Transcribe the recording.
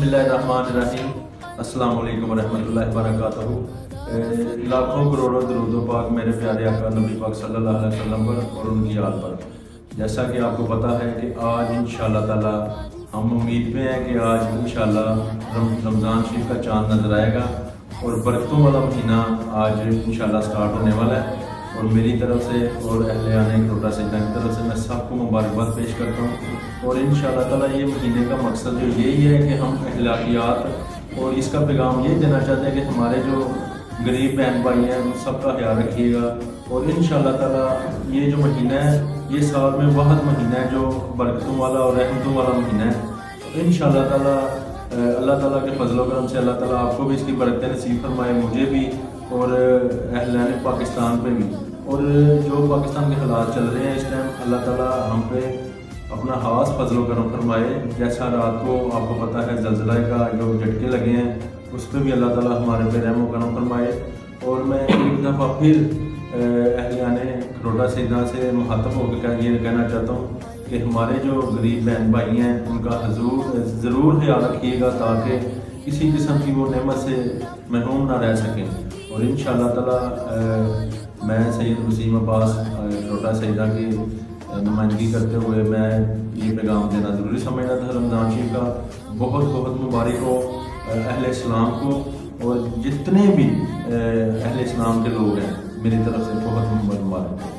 बिस्मिल्लाहिर्रहमानिर्रहीम। अस्सलाम वालेकुम रहमतुल्लाहि वबरकातुहू। लाखों करोड़ों दरूद पाक मेरे प्यारे आका नबी पाक सल्लल्लाहु अलैहि वसल्लम पर और उनकी आल पर। जैसा कि आपको पता है कि आज इंशाअल्लाह ताला हम उम्मीद पे हैं कि आज इंशाअल्लाह रमज़ान शरीफ का चाँद नज़र आएगा और बरकतों वाला महीना आज इंशाअल्लाह स्टार्ट होने वाला है। और मेरी तरफ से और अहले आने खरोटा सजदा की तरफ से मैं सबको मुबारकबाद पेश करता हूँ। और इंशाअल्लाह ताला ये महीने का मकसद जो यही है कि हम अखलाकियात और इसका पैगाम ये देना चाहते हैं कि हमारे जो गरीब बहन भाई हैं उन सबका ख्याल रखिएगा। और इंशाअल्लाह ताला ये जो महीना है ये साल में वाहद महीना है जो बरकतों वाला और रहमतों वाला महीना है। तो इंशाअल्लाह ताला अल्लाह ताला के फजल व करम से अल्लाह ताला आपको भी इसकी बरकतें नसीब फरमाए, मुझे भी और अहले पाकिस्तान पे भी। और जो पाकिस्तान के हालात चल रहे हैं इस टाइम, अल्लाह ताला हम पे अपना खास फजल व करम फरमाए। जैसा रात को आपको पता है ज़लज़ला का जो झटके लगे हैं उस पर भी अल्लाह ताला हमारे पे रहम व करम फरमाए। और मैं एक दफ़ा फिर अहलियाने खरोटा सजदा से मुखातब होकर ये कहना चाहता हूँ कि हमारे जो गरीब बहन भाई हैं उनका ज़रूर ख्याल रखिएगा ताकि किसी किस्म की वो नेमत से महरूम ना रह सकें। और इंशाअल्लाह ताला मैं सैयद वसीम अब्बास खरोटा सजदा की नुमाइंदगी करते हुए मैं ये पैगाम देना ज़रूरी समझता था रमज़ान शरीफ का बहुत बहुत मुबारक हो अहले इस्लाम को। और जितने भी अहले इस्लाम के लोग हैं मेरी तरफ से बहुत मुबारक हो।